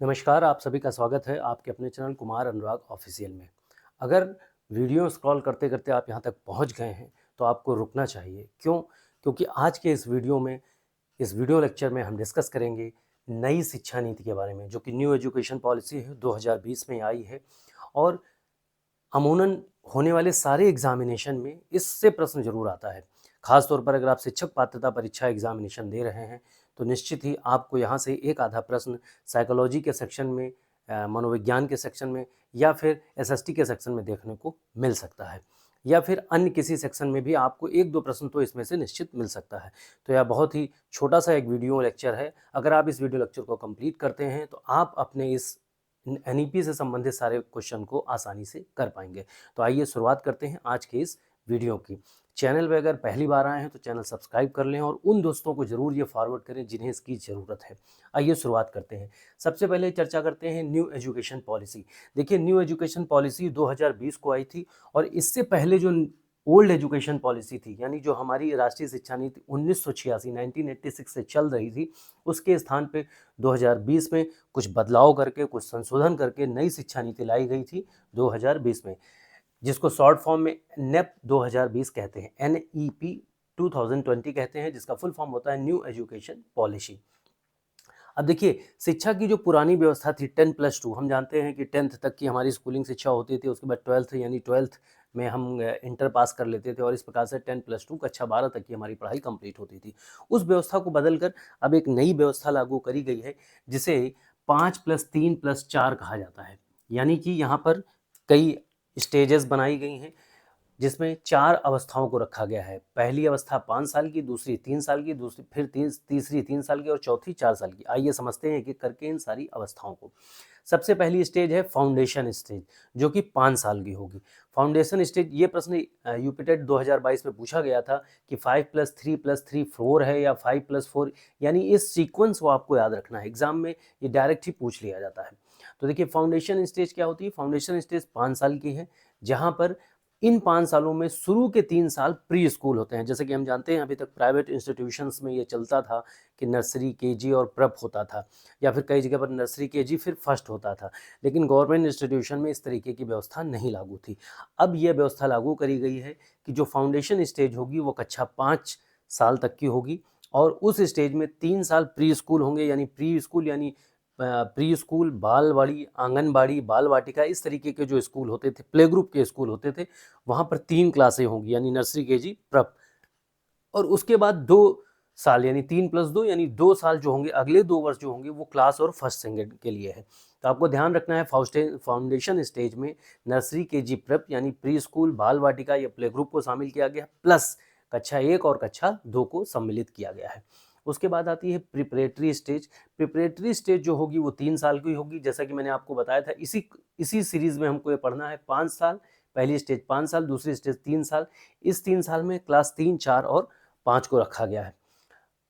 नमस्कार, आप सभी का स्वागत है आपके अपने चैनल कुमार अनुराग ऑफिशियल में। अगर वीडियो स्क्रॉल करते-करते आप यहाँ तक पहुँच गए हैं, तो आपको रुकना चाहिए। क्यों? क्योंकि आज के इस वीडियो लेक्चर में हम डिस्कस करेंगे नई शिक्षा नीति के बारे में, जो कि न्यू एजुकेशन पॉलिसी है, 2020 में आई है और अमूमन होने वाले सारे एग्जामिनेशन में इससे प्रश्न जरूर आता है। खास तौर पर अगर आप शिक्षक पात्रता परीक्षा एग्जामिनेशन दे रहे हैं तो निश्चित ही आपको यहाँ से एक आधा प्रश्न साइकोलॉजी के सेक्शन में, मनोविज्ञान के सेक्शन में या फिर एसएसटी के सेक्शन में देखने को मिल सकता है, या फिर अन्य किसी सेक्शन में भी आपको एक दो प्रश्न तो इसमें से निश्चित मिल सकता है। तो यह बहुत ही छोटा सा एक वीडियो लेक्चर है। अगर आप इस वीडियो लेक्चर को कंप्लीट करते हैं तो आप अपने इस एनईपी से संबंधित सारे क्वेश्चन को आसानी से कर पाएंगे। तो आइए शुरुआत करते हैं आज के इस वीडियो की। चैनल पे अगर पहली बार आए हैं तो चैनल सब्सक्राइब कर लें और उन दोस्तों को ज़रूर ये फॉरवर्ड करें जिन्हें इसकी ज़रूरत है। आइए शुरुआत करते हैं। सबसे पहले चर्चा करते हैं न्यू एजुकेशन पॉलिसी। देखिए, न्यू एजुकेशन पॉलिसी 2020 को आई थी और इससे पहले जो ओल्ड एजुकेशन पॉलिसी थी, यानी जो हमारी राष्ट्रीय शिक्षा नीति 1986 1986 से चल रही थी, उसके स्थान पे 2020 में कुछ बदलाव करके, कुछ संशोधन करके नई शिक्षा नीति लाई गई थी 2020 में, जिसको शॉर्ट फॉर्म में नेप 2020 कहते हैं, NEP 2020 कहते हैं, जिसका फुल फॉर्म होता है न्यू एजुकेशन पॉलिसी। अब देखिए, शिक्षा की जो पुरानी व्यवस्था थी 10+2, हम जानते हैं कि 10th तक की हमारी स्कूलिंग शिक्षा होती थी, उसके बाद 12th यानी 12th में हम इंटर पास कर लेते थे और इस प्रकार से 10+2 कक्षा 12 तक की हमारी पढ़ाई कंप्लीट होती थी। उस व्यवस्था को बदलकर अब एक नई व्यवस्था लागू करी गई है, जिसे 5+3+4 कहा जाता है। यानी कि यहाँ पर कई स्टेजेस बनाई गई हैं, जिसमें 4 अवस्थाओं को रखा गया है। पहली अवस्था 5 साल की, दूसरी 3 साल की, दूसरी फिर तीसरी 3 साल की और चौथी 4 साल की। आइए समझते हैं एक-एक करके इन सारी अवस्थाओं को। सबसे पहली स्टेज है फाउंडेशन स्टेज, जो कि 5 साल की होगी। फाउंडेशन स्टेज, ये प्रश्न यूपीटेट 2022 में पूछा गया था कि 5+3+3 4 है या 5+4, यानी इस सीक्वेंस को आपको याद रखना है। एग्जाम में ये डायरेक्ट ही पूछ लिया जाता है। तो देखिए, फाउंडेशन स्टेज क्या होती है? फाउंडेशन स्टेज 5 साल की है, जहाँ पर इन 5 सालों में शुरू के 3 साल प्री स्कूल होते हैं। जैसे कि हम जानते हैं, अभी तक प्राइवेट इंस्टीट्यूशंस में ये चलता था कि नर्सरी, केजी और प्रेप होता था, या फिर कई जगह पर नर्सरी, केजी फिर फर्स्ट होता था। लेकिन गवर्नमेंट इंस्टीट्यूशन में इस तरीके की व्यवस्था नहीं लागू थी। अब यह व्यवस्था लागू करी गई है कि जो फाउंडेशन स्टेज होगी वो कक्षा 5 साल तक की होगी और उस स्टेज में 3 साल प्री स्कूल होंगे, यानी प्री स्कूल यानी प्री स्कूल, बालवाड़ी, आंगनबाड़ी, बाल वाटिका, इस तरीके के जो स्कूल होते थे, प्ले ग्रुप के स्कूल होते थे, वहाँ पर 3 क्लासें होंगी, यानी नर्सरी, केजी, प्रेप। और उसके बाद 2 साल यानी 3+2 यानी 2 साल जो होंगे, अगले 2 वर्ष जो होंगे वो क्लास और फर्स्ट सेकंड के लिए है। तो आपको ध्यान रखना है, फाउंडेशन स्टेज में नर्सरी, केजी, प्रेप यानी प्री स्कूल, बाल वाटिका या प्ले ग्रुप को शामिल किया गया, प्लस कक्षा 1 और कक्षा 2 को सम्मिलित किया गया है। उसके बाद आती है प्रिपरेटरी स्टेज। प्रिपरेटरी स्टेज जो होगी वो 3 साल की होगी, जैसा कि मैंने आपको बताया था। इसी सीरीज में हमको ये पढ़ना है। 5 साल, पहली स्टेज 5 साल, दूसरी स्टेज 3 साल। इस 3 साल में क्लास 3, 4 और 5 को रखा गया है।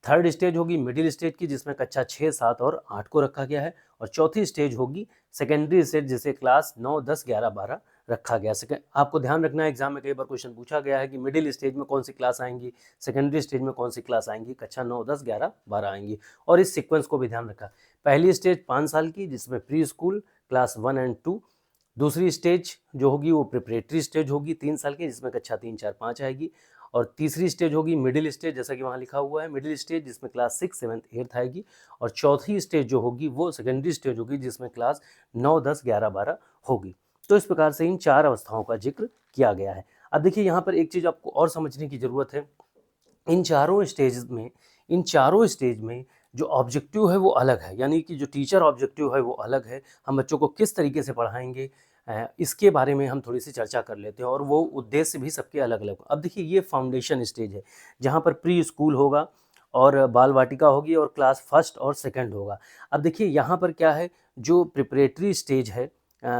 थर्ड स्टेज होगी मिडिल स्टेज की, जिसमें कक्षा 6, 7 और 8 को रखा गया है। और चौथी स्टेज होगी सेकेंडरी स्टेज, जिसे क्लास 9, 10, 11, 12 रखा गया। आपको ध्यान रखना है, एग्जाम में कई बार क्वेश्चन पूछा गया है कि मिडिल स्टेज में कौन सी क्लास आएंगी, सेकेंडरी स्टेज में कौन सी क्लास आएंगी, कक्षा 9, 10, 11, 12 आएंगी। और इस सीक्वेंस को भी ध्यान रखा। पहली स्टेज 5 साल की, जिसमें प्री स्कूल क्लास 1 और 2। दूसरी स्टेज जो होगी वो प्रिपरेटरी स्टेज होगी 3 साल की, जिसमें कक्षा 3, 4, 5 आएगी। और तीसरी स्टेज होगी मिडिल स्टेज, जैसा कि वहाँ लिखा हुआ है मिडिल स्टेज, जिसमें क्लास 6, 7, 8 आएगी। और चौथी स्टेज जो होगी वो सेकेंडरी स्टेज होगी, जिसमें क्लास 9, 10, 11, 12 होगी। तो इस प्रकार से इन 4 अवस्थाओं का जिक्र किया गया है। अब देखिए, यहाँ पर एक चीज़ आपको और समझने की ज़रूरत है। इन चारों स्टेज में जो ऑब्जेक्टिव है वो अलग है, यानी कि जो टीचर ऑब्जेक्टिव है वो अलग है। हम बच्चों को किस तरीके से पढ़ाएंगे, इसके बारे में हम थोड़ी सी चर्चा कर लेते हैं, और वो उद्देश्य भी सबके अलग अलग। अब देखिए, ये फाउंडेशन स्टेज है, जहाँ पर प्री स्कूल होगा और बाल वाटिका होगी और क्लास फर्स्ट और सेकंड होगा। अब देखिए, यहाँ पर क्या है, जो प्रिपरेटरी स्टेज है,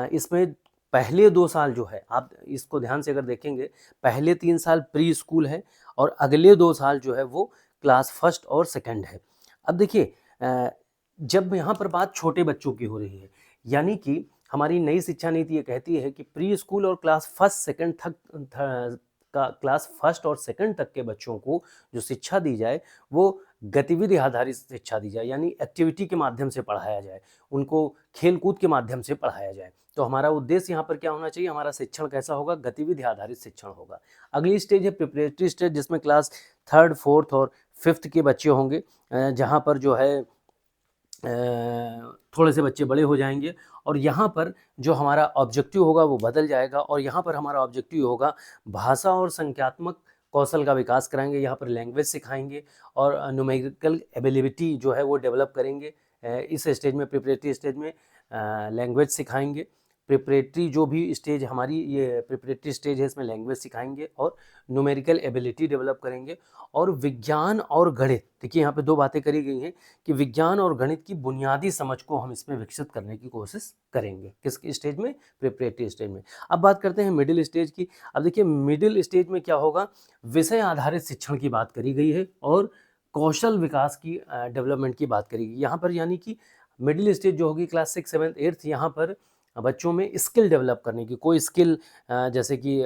इसमें पहले 2 साल जो है, आप इसको ध्यान से अगर देखेंगे, पहले 3 साल प्री स्कूल है और अगले 2 साल जो है वो क्लास फर्स्ट और सेकंड है। अब देखिए, जब यहाँ पर बात छोटे बच्चों की हो रही है, यानी कि हमारी नई शिक्षा नीति ये कहती है कि प्री स्कूल और क्लास फर्स्ट और सेकंड तक के बच्चों को जो शिक्षा दी जाए वो गतिविधि आधारित शिक्षा दी जाए, यानी एक्टिविटी के माध्यम से पढ़ाया जाए, उनको खेल कूद के माध्यम से पढ़ाया जाए। तो हमारा उद्देश्य यहाँ पर क्या होना चाहिए, हमारा शिक्षण कैसा होगा, गतिविधि आधारित शिक्षण होगा। अगली स्टेज है प्रिपरेटरी स्टेज, जिसमें क्लास 3rd, 4th और 5th के बच्चे होंगे, जहाँ पर जो है थोड़े से बच्चे बड़े हो जाएंगे और यहाँ पर जो हमारा ऑब्जेक्टिव होगा वो बदल जाएगा और यहाँ पर हमारा ऑब्जेक्टिव होगा भाषा और संख्यात्मक कौशल का विकास कराएंगे। यहाँ पर लैंग्वेज सिखाएंगे और न्यूमेरिकल एबिलिटी जो है वो डेवलप करेंगे। इस स्टेज में, प्रिपरेटरी स्टेज में लैंग्वेज सिखाएंगे। प्रिपरेटरी जो भी स्टेज हमारी ये प्रिपरेटरी स्टेज है, इसमें लैंग्वेज सिखाएंगे और न्यूमेरिकल एबिलिटी डेवलप करेंगे। और विज्ञान और गणित, देखिए यहाँ पे दो बातें करी गई हैं कि विज्ञान और गणित की बुनियादी समझ को हम इसमें विकसित करने की कोशिश करेंगे। किस स्टेज में, प्रिपरेटरी स्टेज में। अब बात करते हैं मिडिल स्टेज की। अब देखिए मिडिल स्टेज में क्या होगा, विषय आधारित शिक्षण की बात करी गई है और कौशल विकास की डेवलपमेंट की बात करी गई यहाँ पर। यानी कि मिडिल स्टेज जो होगी क्लास 6, 7th, 8th, यहाँ पर बच्चों में स्किल डेवलप करने की, कोई स्किल जैसे कि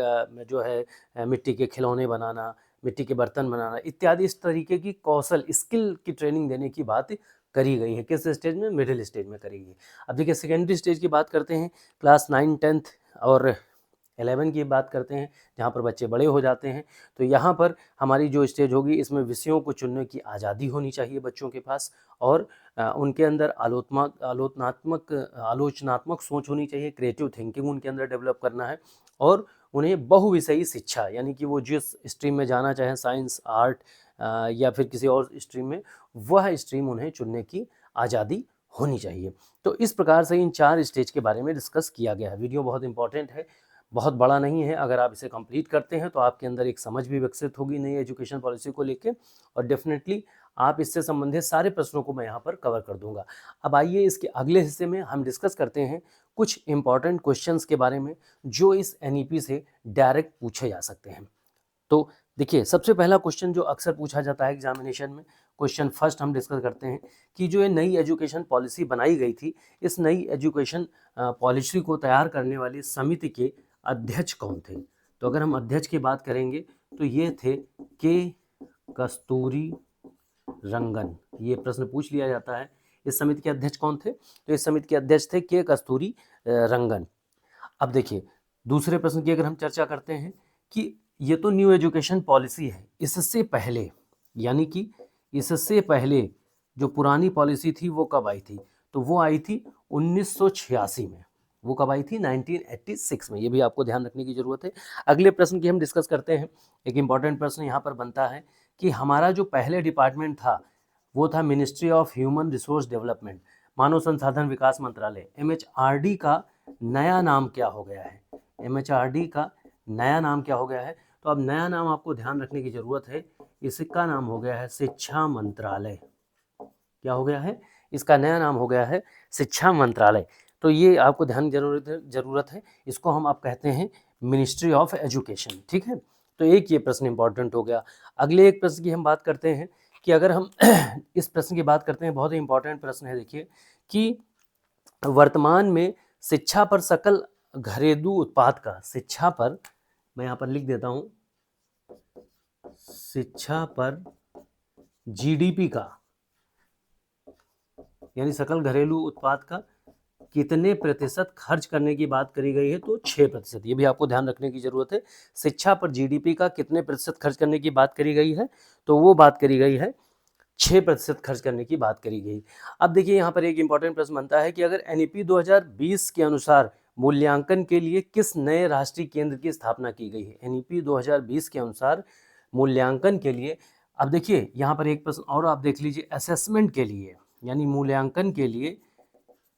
जो है मिट्टी के खिलौने बनाना, मिट्टी के बर्तन बनाना इत्यादि, इस तरीके की कौशल स्किल की ट्रेनिंग देने की बात करी गई है। किस स्टेज में, मिडिल स्टेज में करी गई। अब देखिए सेकेंडरी स्टेज की बात करते हैं, क्लास 9, 10th और 11 की बात करते हैं, जहाँ पर बच्चे बड़े हो जाते हैं। तो यहाँ पर हमारी जो स्टेज होगी, इसमें विषयों को चुनने की आज़ादी होनी चाहिए बच्चों के पास और उनके अंदर आलोचनात्मक सोच होनी चाहिए, क्रिएटिव थिंकिंग उनके अंदर डेवलप करना है और उन्हें बहुविषयी शिक्षा, यानी कि वो जिस स्ट्रीम में जाना चाहें, साइंस, आर्ट या फिर किसी और स्ट्रीम में, वह स्ट्रीम उन्हें चुनने की आज़ादी होनी चाहिए। तो इस प्रकार से इन 4 स्टेज के बारे में डिस्कस किया गया है। वीडियो बहुत इंपॉर्टेंट है, बहुत बड़ा नहीं है। अगर आप इसे कंप्लीट करते हैं तो आपके अंदर एक समझ भी विकसित होगी नई एजुकेशन पॉलिसी को लेके और डेफिनेटली आप इससे संबंधित सारे प्रश्नों को मैं यहाँ पर कवर कर दूंगा। अब आइए इसके अगले हिस्से में हम डिस्कस करते हैं कुछ इंपॉर्टेंट क्वेश्चंस के बारे में जो इस एनईपी से डायरेक्ट पूछे जा सकते हैं। तो देखिए सबसे पहला क्वेश्चन जो अक्सर पूछा जाता है एग्जामिनेशन में, क्वेश्चन फर्स्ट हम डिस्कस करते हैं कि जो ये नई एजुकेशन पॉलिसी बनाई गई थी, इस नई एजुकेशन पॉलिसी को तैयार करने वाली समिति के अध्यक्ष कौन थे। तो अगर हम अध्यक्ष की बात करेंगे तो ये थे के कस्तूरी रंगन। ये प्रश्न पूछ लिया जाता है, इस समिति के अध्यक्ष कौन थे। तो इस समिति के अध्यक्ष थे के कस्तूरी रंगन। अब देखिए दूसरे प्रश्न की अगर हम चर्चा करते हैं कि ये तो न्यू एजुकेशन पॉलिसी है, इससे पहले, यानी कि इससे पहले जो पुरानी पॉलिसी थी वो कब आई थी। तो वो आई थी 1986 में। वो कब आई थी, 1986 में। ये भी आपको ध्यान रखने की जरूरत है। अगले प्रश्न की हम डिस्कस करते हैं। एक इंपॉर्टेंट प्रश्न यहाँ पर बनता है कि हमारा जो पहले डिपार्टमेंट था वो था ministry of human resource development, मानव संसाधन विकास मंत्रालय। MHRD का नया नाम क्या हो गया है, MHRD का नया नाम क्या हो गया है। तो अब नया नाम आपको ध्यान रखने की जरूरत है, इसका नाम हो गया है शिक्षा मंत्रालय। क्या हो गया है, इसका नया नाम हो गया है शिक्षा मंत्रालय। तो ये आपको ध्यान जरूरत है। इसको हम आप कहते हैं मिनिस्ट्री ऑफ एजुकेशन, ठीक है। तो एक ये प्रश्न इंपॉर्टेंट हो गया। अगले एक प्रश्न की हम बात करते हैं कि अगर हम इस प्रश्न की बात करते हैं, बहुत ही इंपॉर्टेंट प्रश्न है। देखिए कि वर्तमान में शिक्षा पर सकल घरेलू उत्पाद का, शिक्षा पर, मैं यहाँ पर लिख देता हूँ, शिक्षा पर GDP का, यानी सकल घरेलू उत्पाद का कितने प्रतिशत खर्च करने की बात करी गई है। तो 6%। ये भी आपको ध्यान रखने की जरूरत है। शिक्षा पर GDP का कितने प्रतिशत खर्च करने की बात करी गई है, तो वो बात करी गई है 6% खर्च करने की बात करी गई। अब देखिए यहाँ पर एक इंपॉर्टेंट प्रश्न बनता है कि अगर NEP 2020 के अनुसार मूल्यांकन के लिए किस नए राष्ट्रीय केंद्र की स्थापना की गई है। NEP 2020 के अनुसार मूल्यांकन के लिए, अब देखिए यहाँ पर एक प्रश्न और आप देख लीजिए, असेसमेंट के लिए यानी मूल्यांकन के लिए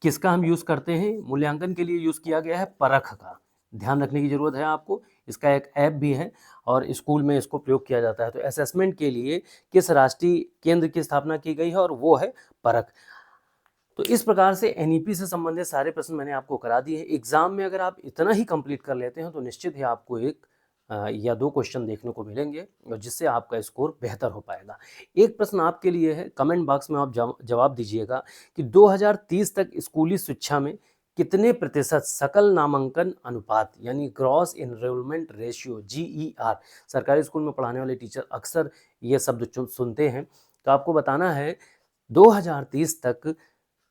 किसका हम यूज़ करते हैं। मूल्यांकन के लिए यूज़ किया गया है परख का। ध्यान रखने की ज़रूरत है आपको। इसका एक ऐप भी है और स्कूल में इसको प्रयोग किया जाता है। तो असेसमेंट के लिए किस राष्ट्रीय केंद्र की स्थापना की गई है, और वो है परख। तो इस प्रकार से NEP से संबंधित सारे प्रश्न मैंने आपको करा दिए हैं। एग्जाम में अगर आप इतना ही कंप्लीट कर लेते हैं तो निश्चित ही आपको एक या 2 क्वेश्चन देखने को मिलेंगे और जिससे आपका स्कोर बेहतर हो पाएगा। एक प्रश्न आपके लिए है, कमेंट बॉक्स में आप जवाब दीजिएगा कि 2030 तक स्कूली शिक्षा में कितने प्रतिशत सकल नामांकन अनुपात, यानी ग्रॉस एनरोलमेंट रेशियो, GER, सरकारी स्कूल में पढ़ाने वाले टीचर अक्सर ये शब्द सुनते हैं तो आपको बताना है 2030 तक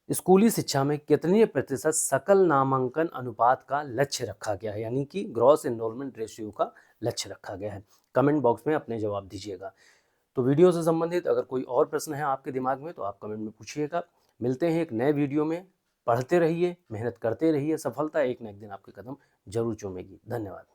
स्कूली शिक्षा में कितने प्रतिशत सकल नामांकन अनुपात का लक्ष्य रखा गया है, यानी कि ग्रॉस एनरोलमेंट रेशियो का लक्ष्य रखा गया है। कमेंट बॉक्स में अपने जवाब दीजिएगा। तो वीडियो से संबंधित अगर कोई और प्रश्न है आपके दिमाग में तो आप कमेंट में पूछिएगा। मिलते हैं एक नए वीडियो में। पढ़ते रहिए, मेहनत करते रहिए, सफलता एक न एक दिन आपके कदम जरूर चूमेगी। धन्यवाद।